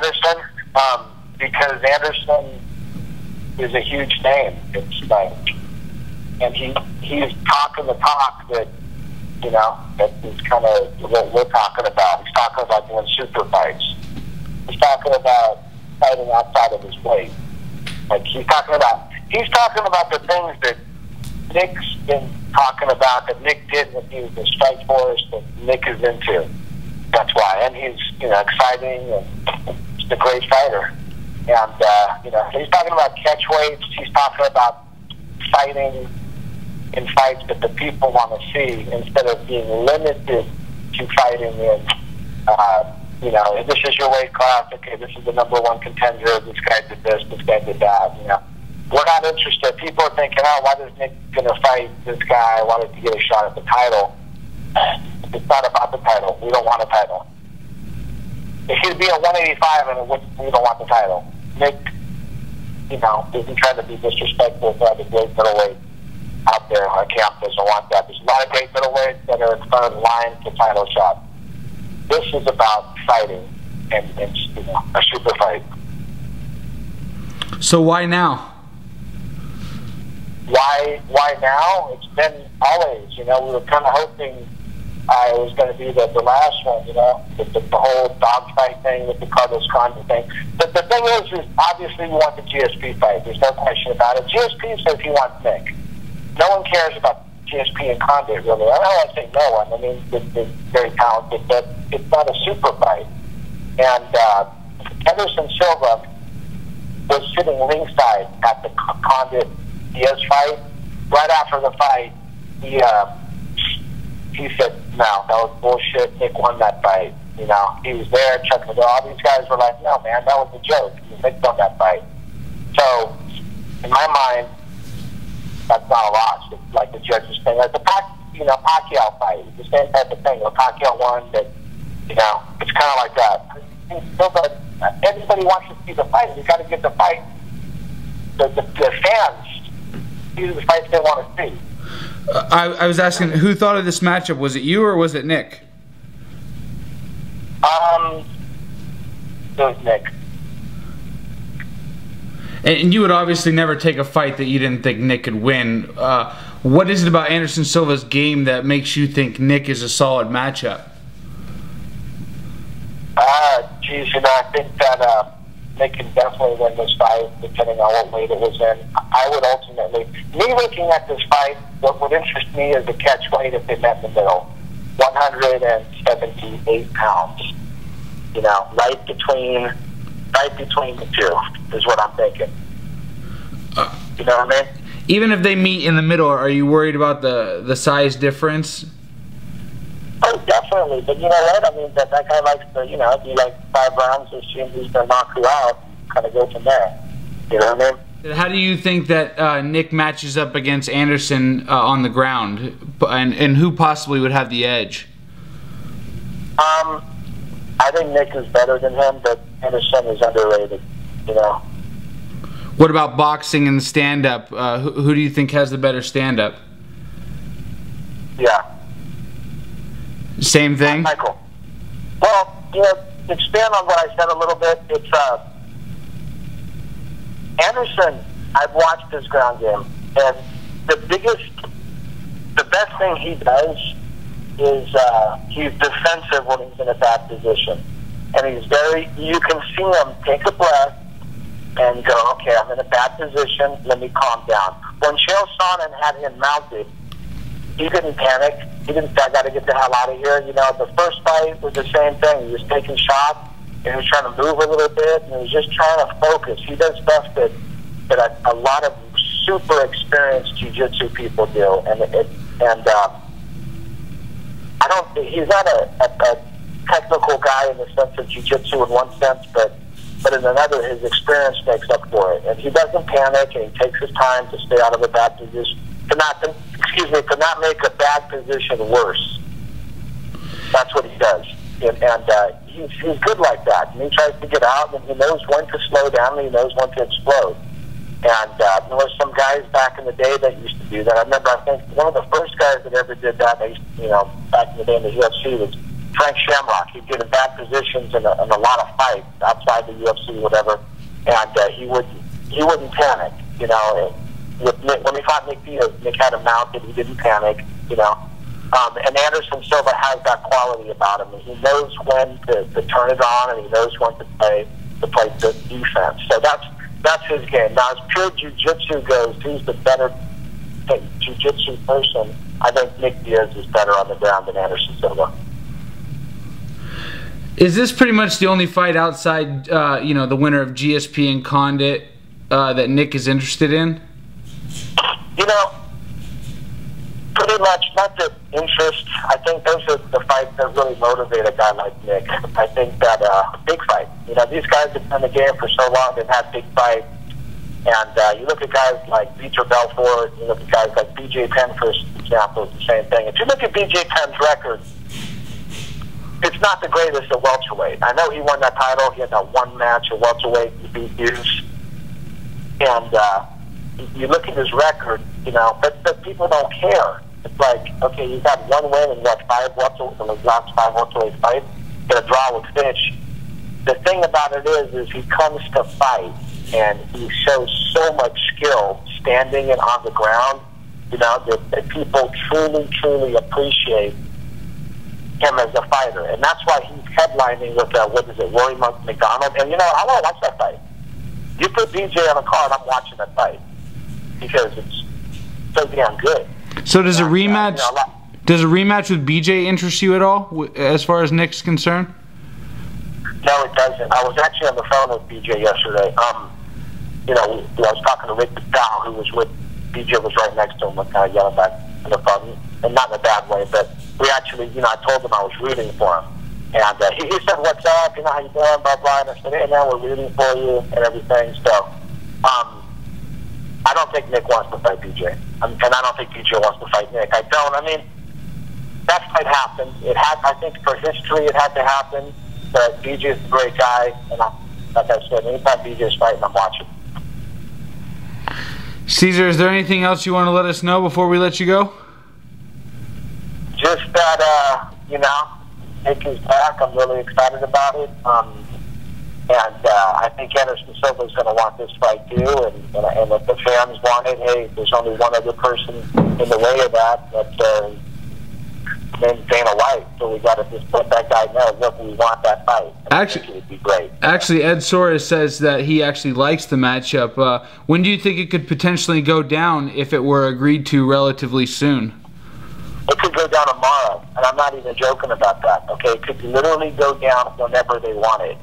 Anderson, because Anderson is a huge name. It's like, and he's talking the talk that, you know, that is kind of what we're talking about. He's talking about doing super fights. He's talking about fighting outside of his weight. Like he's talking about the things that Nick's been talking about, that Nick did when he was in Strike Force, that Nick is into. That's why, and he's, you know, exciting and he's a great fighter. And you know, he's talking about catch weights. He's talking about fighting in fights that the people want to see, instead of being limited to fighting in, you know, this is your weight class. Okay, this is the #1 contender. This guy did this. This guy did that. You know, we're not interested. People are thinking, oh, why is Nick going to fight this guy? Why does he get a shot at the title? It's not about the title. We don't want a title. If he'd be at 185, and we don't want the title. Nick, you know, isn't trying to be disrespectful to the great middleweight out there. Our camp doesn't want that. There's a lot of great middleweights that are in front of the line to title shot. This is about fighting and you know, a super fight. So why now? Why now? It's been always, you know, we were kind of hoping it was going to be the last one, you know, with the whole dogfight thing, with the Carlos Condit thing. But the thing is obviously we want the GSP fight. There's no question about it. GSP says he wants Nick. No one cares about GSP and Condit, really. I don't want to say no one. I mean, they're very talented, but it's not a super fight. And Anderson Silva was sitting ringside at the Condit Diaz fight. Right after the fight, he said, no, that was bullshit. Nick won that fight. You know, he was there, Chuck Liddell. All these guys were like, no, man, that was a joke. Nick won that fight. So, in my mind, that's not a loss. It's like the judges thing. Like the Pacquiao fight, the same type of thing. When Pacquiao won, that, you know, it's kind of like that. Everybody wants to see the fight. You got to get the fight. The fans see the fights they want to see. I was asking, who thought of this matchup? Was it you or was it Nick? It was Nick. And you would obviously never take a fight that you didn't think Nick could win. What is it about Anderson Silva's game that makes you think Nick is a solid matchup? Geez, you know, I think that Nick can definitely win this fight, depending on what weight it was in. I would ultimately, me looking at this fight, what would interest me is the catch weight if they met in the middle. 178 pounds. You know, right between the two is what I'm thinking. You know what I mean? Even if they meet in the middle, are you worried about the size difference? Oh, definitely. But you know what? I mean, that guy likes to, you know, do like 5 rounds, assume he's going to knock you out, kind of go from there. You know what I mean? How do you think that Nick matches up against Anderson on the ground, and who possibly would have the edge? I think Nick is better than him, but Anderson is underrated, you know. What about boxing and stand-up? Who do you think has the better stand-up? Yeah. Same thing? Michael. Well, you know, to expand on what I said a little bit, it's Anderson, I've watched his ground game, and the best thing he does is he's defensive when he's in a bad position. And you can see him take a breath and go, okay, I'm in a bad position, let me calm down. When Chael Sonnen had him mounted, he didn't panic. He didn't say, I got to get the hell out of here. You know, the first fight was the same thing. He was taking shots, and he was trying to move a little bit, and he was just trying to focus. He does stuff that a lot of super experienced jiu-jitsu people do. He's not a technical guy in the sense of jiu-jitsu in one sense, but in another, his experience makes up for it. And he doesn't panic, and he takes his time to stay out of a bad position, to not make a bad position worse. That's what he does. And he's good like that. And he tries to get out, and he knows when to slow down, and he knows when to explode. And there were some guys back in the day that used to do that. I remember, I think, one of the first guys that ever did that, you know, back in the day in the UFC was Frank Shamrock. He'd get in bad positions in a lot of fights outside the UFC, whatever, and he wouldn't panic. You know, with Nick, when he fought Nick Diaz, Nick had him mounted. He didn't panic. You know, and Anderson Silva has that quality about him. And he knows when to turn it on, and he knows when to play the defense. So that's his game. Now, as pure jiu-jitsu goes, who's the better jiu-jitsu person? I think Nick Diaz is better on the ground than Anderson Silva. Is this pretty much the only fight outside, the winner of GSP and Condit that Nick is interested in? You know, pretty much not the interest. I think those are the fights that really motivate a guy like Nick. I think that big fight. You know, these guys have been in the game for so long, they've had big fights. And you look at guys like Vitor Belfort, you look at guys like BJ Penn, for example, it's the same thing. If you look at BJ Penn's record, it's not the greatest at welterweight. I know he won that title. He had that one match at welterweight. He beat Hughes. And you look at his record, you know, but people don't care. It's like, okay, he's had one win in what, the last 5 welterweight fights, get a draw with Fitch. The thing about it is he comes to fight, and he shows so much skill standing and on the ground, you know, that people truly, truly appreciate him as a fighter. And that's why he's headlining with, Rory McDonald. And, you know, I want to watch that fight. You put BJ on a card, I'm watching that fight because it's so damn good. So does a rematch? Does a rematch with BJ interest you at all, as far as Nick's concerned? No, it doesn't. I was actually on the phone with BJ yesterday. You know, I was talking to Rick McDowell, who was with BJ, was right next to him, and kind of yelling back in the phone, and not in a bad way, but we actually, you know, I told him I was rooting for him. And he said, "What's up? You know, how you doing?" Blah, blah. And I said, "Hey, man, we're rooting for you," and everything. So, I don't think Nick wants to fight BJ. And I don't think BJ wants to fight Nick. I don't. I mean, that fight happened. It had, I think, for history, it had to happen. But BJ is a great guy. And like I said, anytime BJ is fighting, I'm watching. Cesar, is there anything else you want to let us know before we let you go? Just that, you know, Nick is back. I'm really excited about it. And I think Anderson Silva is going to want this fight too. And if the fans want it, hey, there's only one other person in the way of that. That's named Dana White. So we got to just let that guy know, look, we want that fight. Actually, it would be great. Actually, Ed Soares says that he actually likes the matchup. When do you think it could potentially go down if it were agreed to relatively soon? It could go down tomorrow, and I'm not even joking about that. Okay, it could literally go down whenever they want it.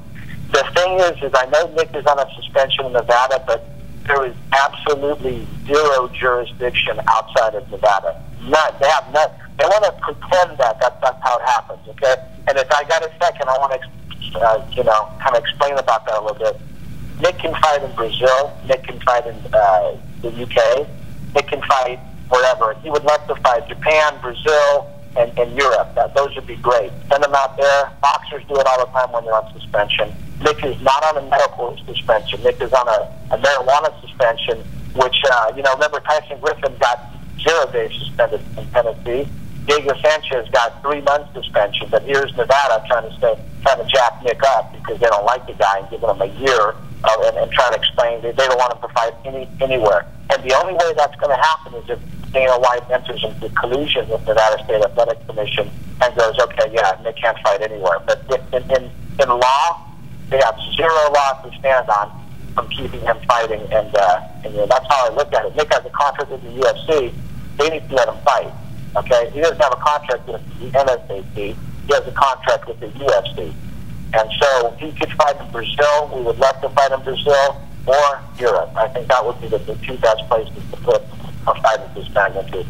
The thing is I know Nick is on a suspension in Nevada, but there is absolutely zero jurisdiction outside of Nevada. None. They have none. They want to pretend that that's how it happens. Okay, and if I got a second, I want to, you know, kind of explain about that a little bit. Nick can fight in Brazil. Nick can fight in the UK. Nick can fight wherever. He would love to fight Japan, Brazil, and Europe. Those would be great. Send them out there. Boxers do it all the time when they're on suspension. Nick is not on a medical suspension. Nick is on a marijuana suspension, which, you know, remember Tyson Griffin got 0 days suspended in Tennessee. Diego Sanchez got 3 months suspension, but here's Nevada trying to jack Nick up because they don't like the guy and giving him a year and trying to explain they don't want him to fight anywhere. And the only way that's going to happen is if Dana White enters into collusion with Nevada State Athletic Commission and goes, okay, yeah, Nick can't fight anywhere. But in law, they have 0 law to stand on from keeping him fighting, and you know, that's how I look at it. Nick has a contract with the UFC. They need to let him fight. Okay, he doesn't have a contract with the NSAC. He has a contract with the UFC, and so he could fight in Brazil. We would love to fight in Brazil or Europe. I think that would be the 2 best places to put a fight of this magnitude.